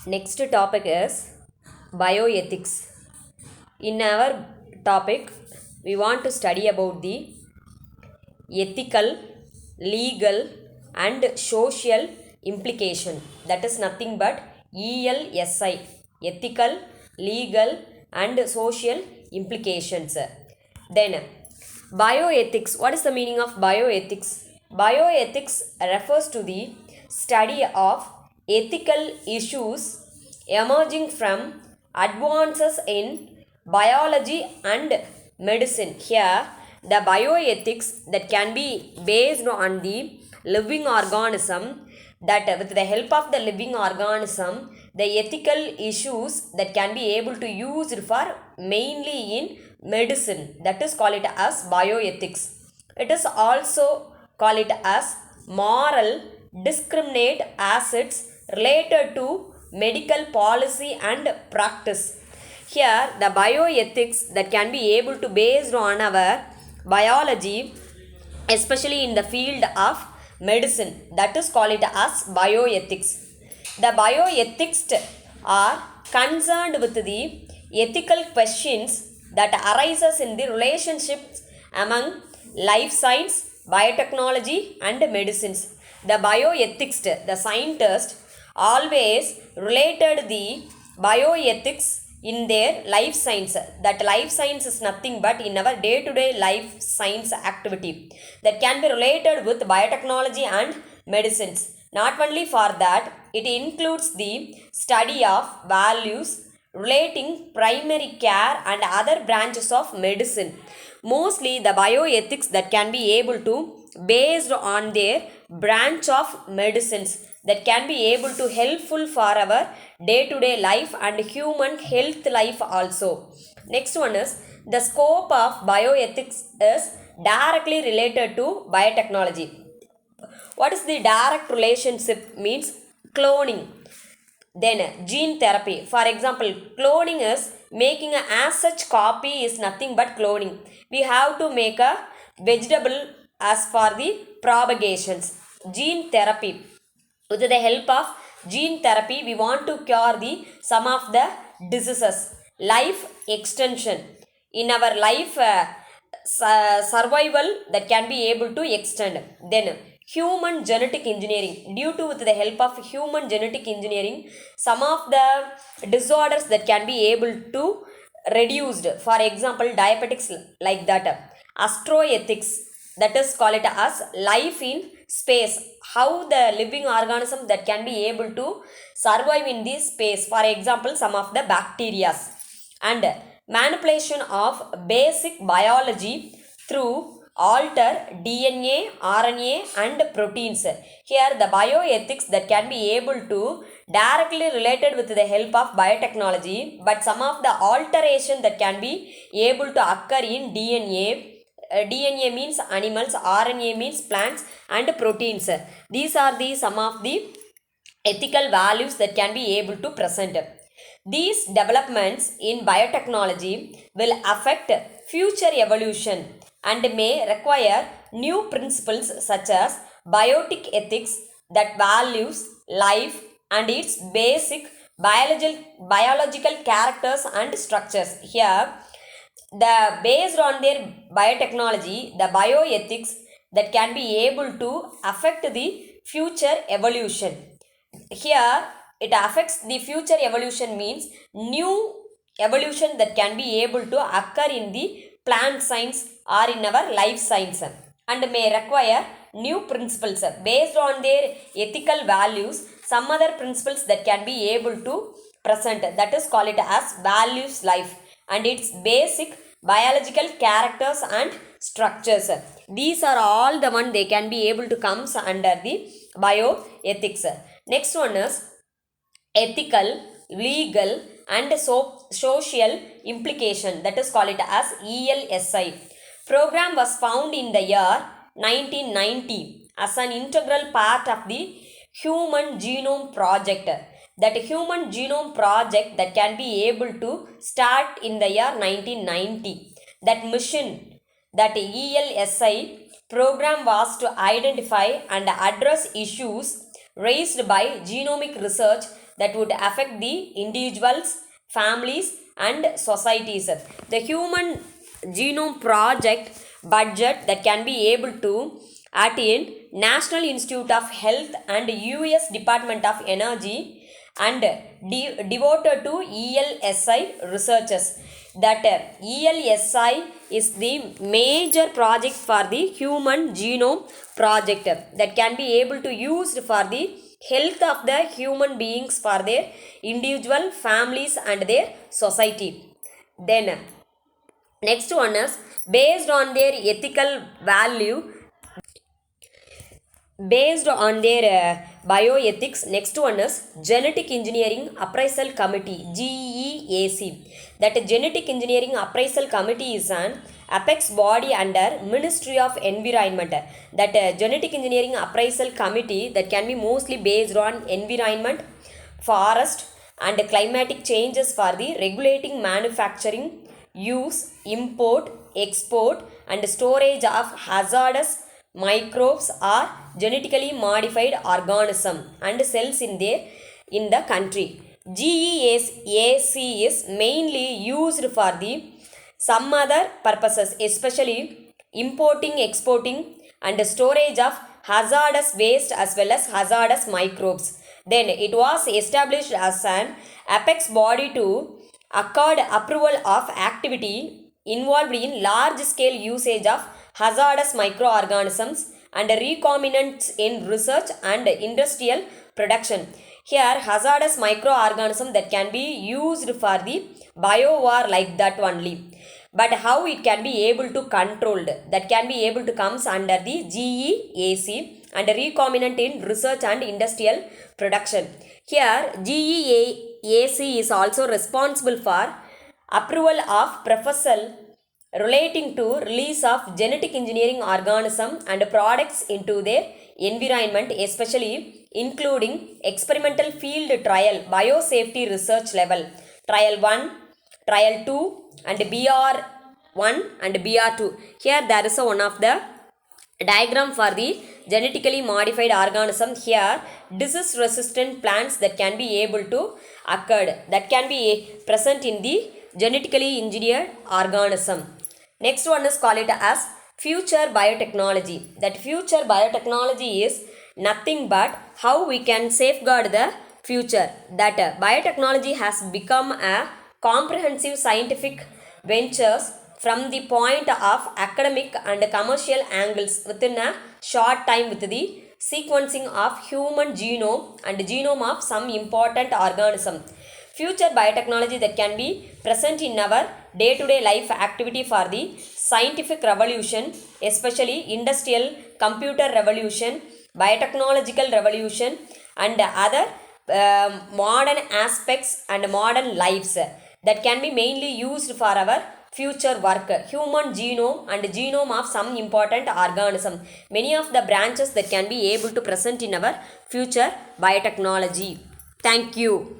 Next topic is bioethics. In our topic, we want to study about the ethical, legal, and social implication. That is nothing but ELSI, ethical, legal, and social implications. Then, bioethics. What is the meaning of bioethics? Bioethics refers to the study of ethical issues emerging from advances in biology and medicine. Here, the bioethics that can be based on the living organism, that with the help of the living organism, the ethical issues that can be able to use for mainly in medicine, that is call it as bioethics. It is also call it as moral discriminate as it's related to medical policy and practice. Here, the bioethics that can be able to based on our biology, especially in the field of medicine, that is called it as bioethics. The bioethics are concerned with the ethical questions that arises in the relationships among life science, biotechnology, and medicines. The bioethics, the scientist always related the bioethics in their life science. That life science is nothing but in our day-to-day life science activity that can be related with biotechnology and medicines. Not only for that, it includes the study of values relating primary care and other branches of medicine. Mostly the bioethics that can be able to based on their branch of medicines that can be able to helpful for our day-to-day life and human health life also. Next one is the scope of bioethics is directly related to biotechnology. What is the direct relationship means? Cloning. Then gene therapy. For example, cloning is making a as such copy is nothing but cloning. We have to make a vegetable as for the propagations. Gene therapy. With the help of gene therapy, we want to cure the some of the diseases. Life extension. In our life survival that can be able to extend. Then human genetic engineering, due to with the help of human genetic engineering, some of the disorders that can be able to reduced, for example diabetics, like that. Astroethics, that is call it as life in space, how the living organism that can be able to survive in this space, for example some of the bacteria. And manipulation of basic biology through alter DNA, RNA, and proteins. Here the bioethics that can be able to directly related with the help of biotechnology, but some of the alteration that can be able to occur in DNA. DNA means animals, RNA means plants, and proteins. These are the some of the ethical values that can be able to present. These developments in biotechnology will affect future evolution and may require new principles such as biotic ethics that values life and its basic biological characters and structures. Here, the based on their biotechnology, the bioethics that can be able to affect the future evolution. Here, it affects the future evolution means new evolution that can be able to occur in the plant science or in our life science, and may require new principles based on their ethical values. Some other principles that can be able to present, that is call it as values life and its basic biological characters and structures. These are all the one they can be able to comes under the bioethics. Next one is ethical, legal, and social implication, that is called it as ELSI. Program was found in the year 1990 as an integral part of the Human Genome Project. That Human Genome Project that can be able to start in the year 1990. That mission, that ELSI program was to identify and address issues raised by genomic research that would affect the individuals, families, and societies. The Human Genome Project budget that can be able to attain National Institute of Health and US Department of Energy and devoted to ELSI researchers. That ELSI is the major project for the Human Genome Project that can be able to use for the health of the human beings for their individual, families, and their society. Then next one is based on their ethical value, based on their bioethics. Next one is Genetic Engineering Appraisal Committee, GEAC. That Genetic Engineering Appraisal Committee is an apex body under Ministry of Environment. That Genetic Engineering Appraisal Committee that can be mostly based on environment, forest, and climatic changes for the regulating manufacturing, use, import, export, and storage of hazardous microbes or genetically modified organisms and cells in the country. GEAC is mainly used for the some other purposes, especially importing, exporting, and storage of hazardous waste as well as hazardous microbes. Then it was established as an apex body to accord approval of activity involved in large scale usage of hazardous microorganisms and recombinants in research and industrial production. Here hazardous microorganisms that can be used for the biowar like that only. But how it can be able to controlled, that can be able to comes under the GEAC and recombinant in research and industrial production. Here GEAC is also responsible for approval of proposal relating to release of genetic engineering organisms and products into their environment, especially including experimental field trial, biosafety research level, trial 1, trial 2, and BR1 and BR2. Here there is one of the diagram for the genetically modified organism. Here disease resistant plants that can be able to occur, that can be present in the genetically engineered organism. Next one is called it as future biotechnology. That future biotechnology is nothing but how we can safeguard the future. That biotechnology has become a comprehensive scientific ventures from the point of academic and commercial angles within a short time with the sequencing of human genome and genome of some important organism. Future biotechnology that can be present in our day-to-day life activity for the scientific revolution, especially industrial computer revolution, biotechnological revolution, and other modern aspects and modern lives that can be mainly used for our future work. Human genome and genome of some important organism. Many of the branches that can be able to present in our future biotechnology. Thank you.